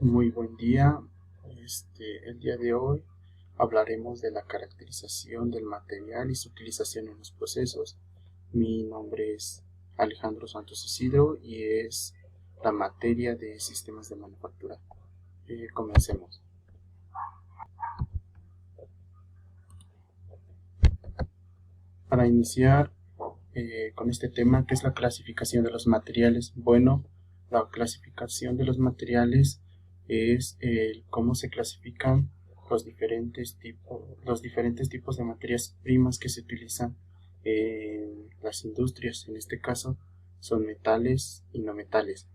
Muy buen día. El día de hoy hablaremos de la caracterización del material y su utilización en los procesos. Mi nombre es Alejandro Santos Isidro y es la materia de sistemas de manufactura. Comencemos. Para iniciar con este tema, ¿qué es la clasificación de los materiales? Bueno, la clasificación de los materiales es cómo se clasifican los diferentes tipos de materias primas que se utilizan en las industrias. En este caso son metales y no metales,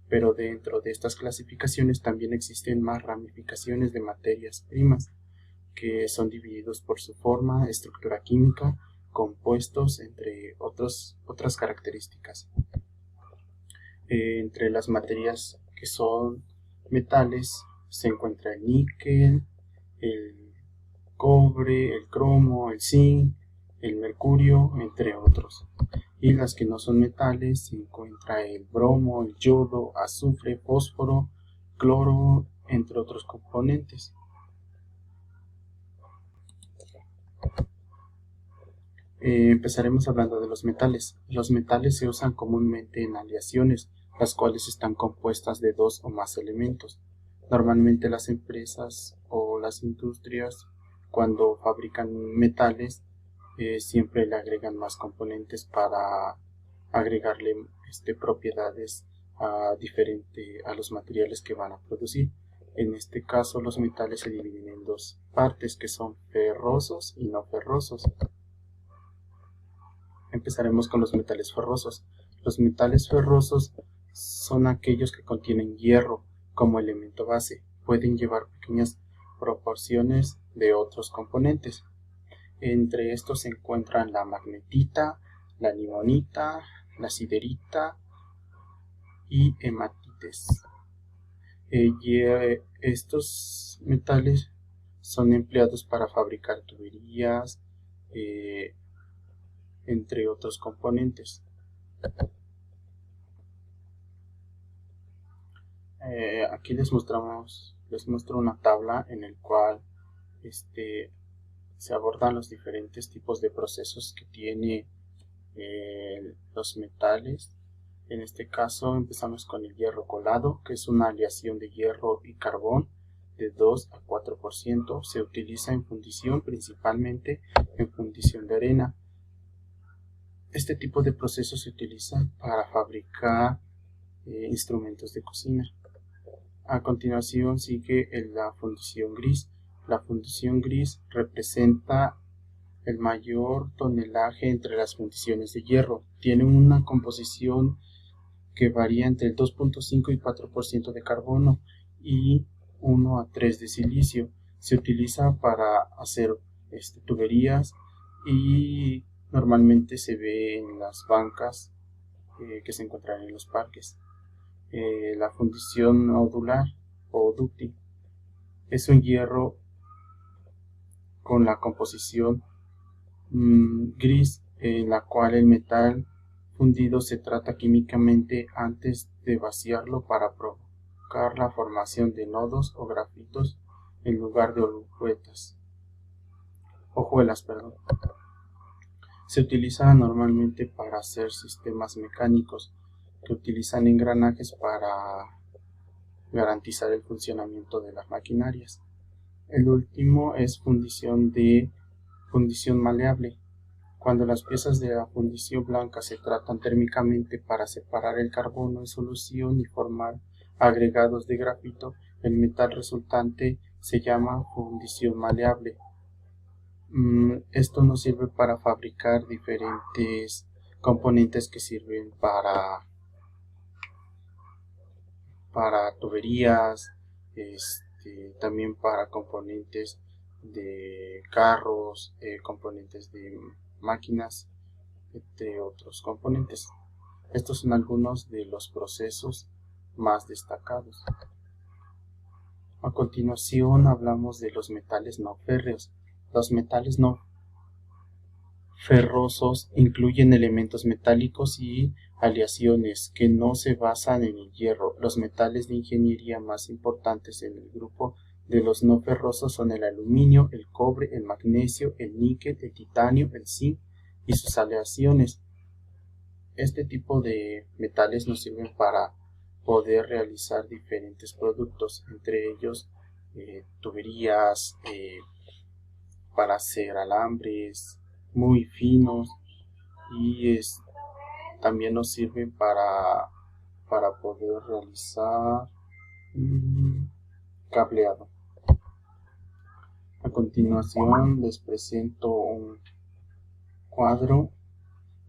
pero dentro de estas clasificaciones también existen más ramificaciones de materias primas que son divididos por su forma, estructura química, compuestos, entre otras características. Entre las materias que son metales se encuentra el níquel, el cobre, el cromo, el zinc, el mercurio, entre otros. Y las que no son metales se encuentra el bromo, el yodo, azufre, fósforo, cloro, entre otros componentes. Empezaremos hablando de los metales. Los metales se usan comúnmente en aleaciones, las cuales están compuestas de dos o más elementos. Normalmente las empresas o las industrias, cuando fabrican metales, siempre le agregan más componentes para agregarle propiedades a los materiales que van a producir. En este caso, los metales se dividen en dos partes, que son ferrosos y no ferrosos. Empezaremos con los metales ferrosos. Los metales ferrosos son aquellos que contienen hierro como elemento base. Pueden llevar pequeñas proporciones de otros componentes. Entre estos se encuentran la magnetita, la limonita, la siderita y hematites. Estos metales son empleados para fabricar tuberías, entre otros componentes. Aquí les muestro una tabla en el cual se abordan los diferentes tipos de procesos que tiene los metales. En este caso empezamos con el hierro colado, que es una aleación de hierro y carbón de 2 a 4%. Se utiliza en fundición, principalmente en fundición de arena. Este tipo de proceso se utiliza para fabricar instrumentos de cocina. A continuación sigue la fundición gris. La fundición gris representa el mayor tonelaje entre las fundiciones de hierro. Tiene una composición que varía entre el 2.5 y 4% de carbono y 1 a 3 de silicio. Se utiliza para hacer tuberías y normalmente se ve en las bancas que se encuentran en los parques. La fundición nodular o dúctil es un hierro con la composición gris, en la cual el metal fundido se trata químicamente antes de vaciarlo para provocar la formación de nodos o grafitos en lugar de hojuelas. Se utiliza normalmente para hacer sistemas mecánicos que utilizan engranajes para garantizar el funcionamiento de las maquinarias. El último es fundición maleable. Cuando las piezas de la fundición blanca se tratan térmicamente para separar el carbono en solución y formar agregados de grafito, el metal resultante se llama fundición maleable. Esto nos sirve para fabricar diferentes componentes que sirven para tuberías, también para componentes de carros, componentes de máquinas, entre otros componentes. Estos son algunos de los procesos más destacados. A continuación hablamos de los metales no férreos. Los metales no ferrosos incluyen elementos metálicos y aleaciones que no se basan en el hierro. Los metales de ingeniería más importantes en el grupo de los no ferrosos son el aluminio, el cobre, el magnesio, el níquel, el titanio, el zinc y sus aleaciones. Este tipo de metales nos sirven para poder realizar diferentes productos, entre ellos tuberías, para hacer alambres muy finos, y también nos sirven para poder realizar cableado. A continuación les presento un cuadro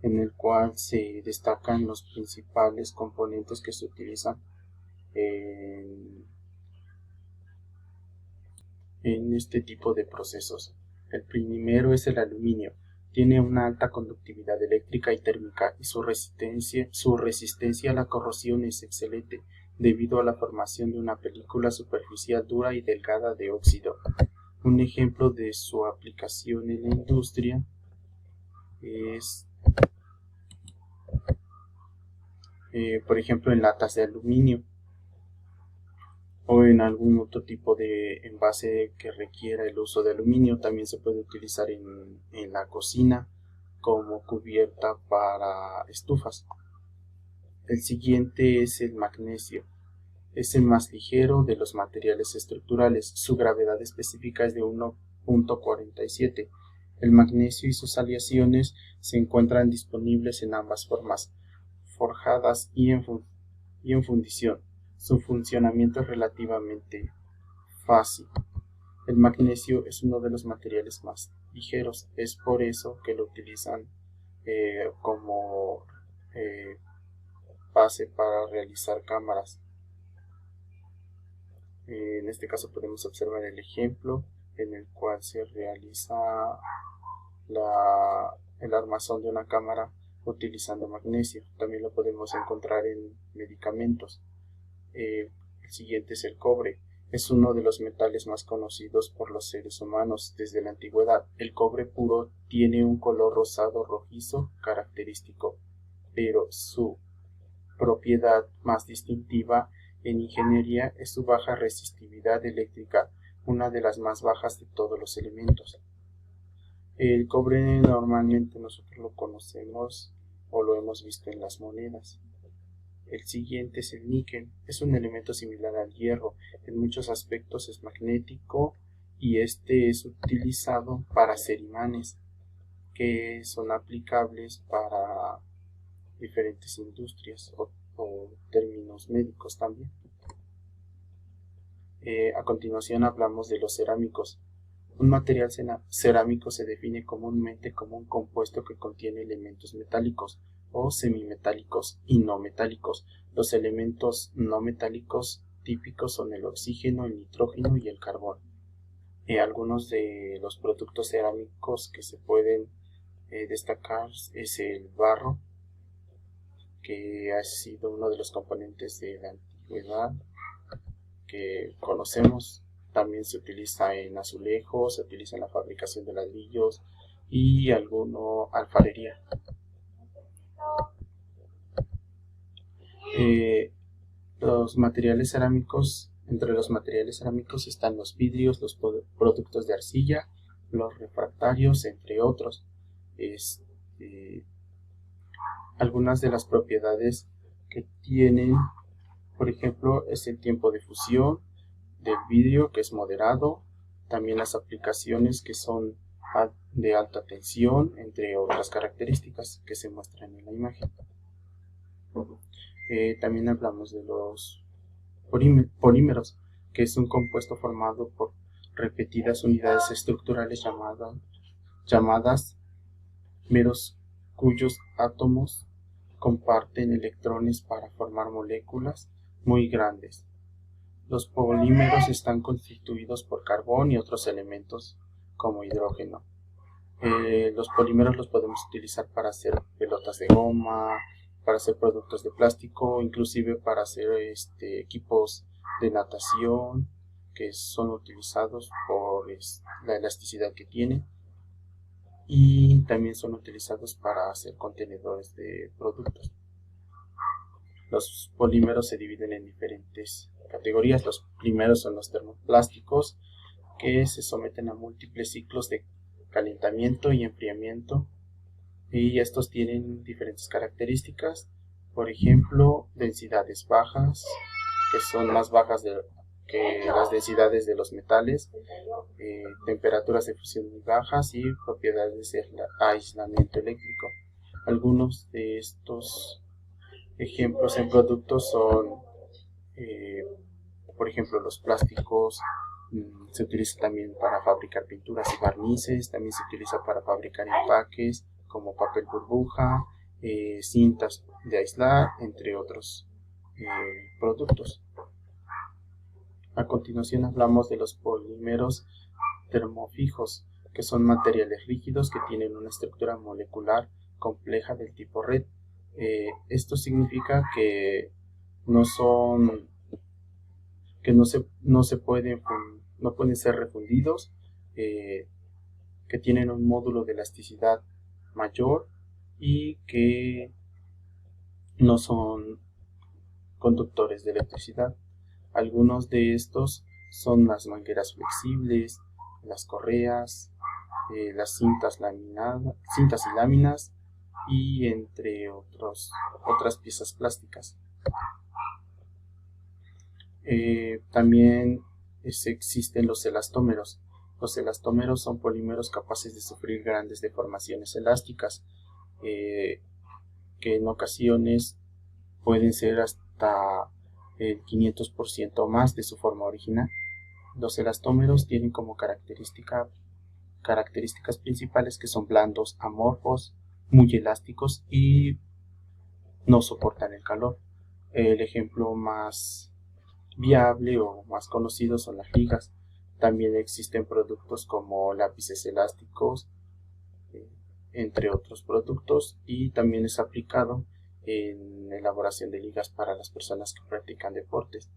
en el cual se destacan los principales componentes que se utilizan en este tipo de procesos. El primero es el aluminio. Tiene una alta conductividad eléctrica y térmica, y su resistencia a la corrosión es excelente debido a la formación de una película superficial dura y delgada de óxido. Un ejemplo de su aplicación en la industria es, por ejemplo, en latas de aluminio o en algún otro tipo de envase que requiera el uso de aluminio. También se puede utilizar en la cocina como cubierta para estufas. El siguiente es el magnesio. Es el más ligero de los materiales estructurales. Su gravedad específica es de 1.47. El magnesio y sus aleaciones se encuentran disponibles en ambas formas, forjadas y en fundición. Su funcionamiento es relativamente fácil. El magnesio es uno de los materiales más ligeros, es por eso que lo utilizan como base para realizar cámaras. En este caso podemos observar el ejemplo en el cual se realiza el armazón de una cámara utilizando magnesio. También lo podemos encontrar en medicamentos. El siguiente es el cobre. Es uno de los metales más conocidos por los seres humanos desde la antigüedad. El cobre puro tiene un color rosado rojizo característico, pero su propiedad más distintiva en ingeniería es su baja resistividad eléctrica, una de las más bajas de todos los elementos. El cobre normalmente nosotros lo conocemos o lo hemos visto en las monedas. El siguiente es el níquel. Es un elemento similar al hierro. En muchos aspectos es magnético y este es utilizado para hacer imanes que son aplicables para diferentes industrias o términos médicos también. A continuación hablamos de los cerámicos. Un material cerámico se define comúnmente como un compuesto que contiene elementos metálicos o semimetálicos y no metálicos. Los elementos no metálicos típicos son el oxígeno, el nitrógeno y el carbón. Algunos de los productos cerámicos que se pueden destacar es el barro, que ha sido uno de los componentes de la antigüedad que conocemos. También se utiliza en azulejos, se utiliza en la fabricación de ladrillos y alfarería. Los materiales cerámicos, entre los materiales cerámicos están los vidrios, los productos de arcilla, los refractarios, entre otros. Algunas de las propiedades que tienen, por ejemplo, es el tiempo de fusión del vidrio, que es moderado, también las aplicaciones que son de alta tensión, entre otras características que se muestran en la imagen. También hablamos de los polímeros, que es un compuesto formado por repetidas unidades estructurales llamadas meros, cuyos átomos comparten electrones para formar moléculas muy grandes. Los polímeros están constituidos por carbón y otros elementos como hidrógeno. Los polímeros los podemos utilizar para hacer pelotas de goma, para hacer productos de plástico, inclusive para hacer equipos de natación que son utilizados por la elasticidad que tienen, y también son utilizados para hacer contenedores de productos. Los polímeros se dividen en diferentes categorías. Los primeros son los termoplásticos, que se someten a múltiples ciclos de calentamiento y enfriamiento, y estos tienen diferentes características. Por ejemplo, densidades bajas, que son más bajas que las densidades de los metales, temperaturas de fusión muy bajas y propiedades de aislamiento eléctrico. Algunos de estos ejemplos en productos son, por ejemplo, los plásticos. Se utiliza también para fabricar pinturas y barnices, también se utiliza para fabricar empaques como papel burbuja, cintas de aislar, entre otros productos. A continuación hablamos de los polímeros termofijos, que son materiales rígidos que tienen una estructura molecular compleja del tipo red. Esto significa que no pueden ser refundidos, que tienen un módulo de elasticidad mayor y que no son conductores de electricidad. Algunos de estos son las mangueras flexibles, las correas, las cintas y láminas, y entre otras piezas plásticas. También existen los elastómeros. Los elastómeros son polímeros capaces de sufrir grandes deformaciones elásticas, que en ocasiones pueden ser hasta el 500% o más de su forma original. Los elastómeros tienen como características principales que son blandos, amorfos, muy elásticos y no soportan el calor. El ejemplo más viable o más conocido son las ligas. También existen productos como lápices elásticos, entre otros productos, y también es aplicado en elaboración de ligas para las personas que practican deportes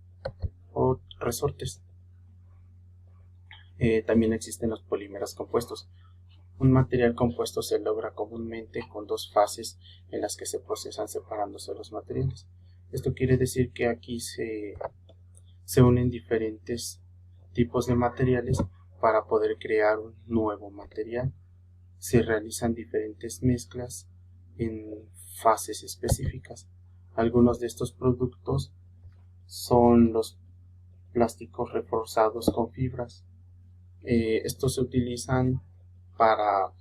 o resortes. También existen los polímeros compuestos. Un material compuesto se logra comúnmente con dos fases en las que se procesan separándose los materiales. Esto quiere decir que aquí se unen diferentes tipos de materiales para poder crear un nuevo material. Se realizan diferentes mezclas en fases específicas. Algunos de estos productos son los plásticos reforzados con fibras. Estos se utilizan para,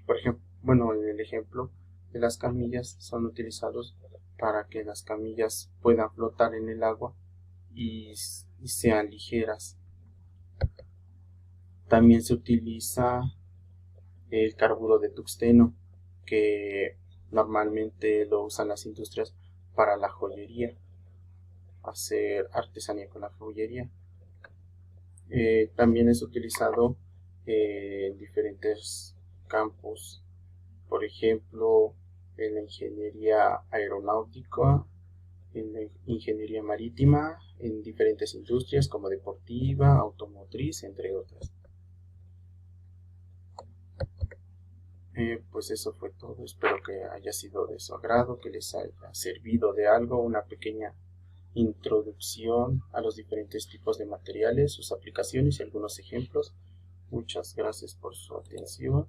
por ejemplo, en el ejemplo de las camillas, son utilizados para que las camillas puedan flotar en el agua y sean ligeras. También se utiliza el carburo de tungsteno, que normalmente lo usan las industrias para la joyería, hacer artesanía con la joyería. También es utilizado en diferentes campos, por ejemplo en la ingeniería aeronáutica, en la ingeniería marítima, en diferentes industrias como deportiva, automotriz, entre otras. Pues eso fue todo. Espero que haya sido de su agrado, que les haya servido de algo, una pequeña introducción a los diferentes tipos de materiales, sus aplicaciones y algunos ejemplos. Muchas gracias por su atención.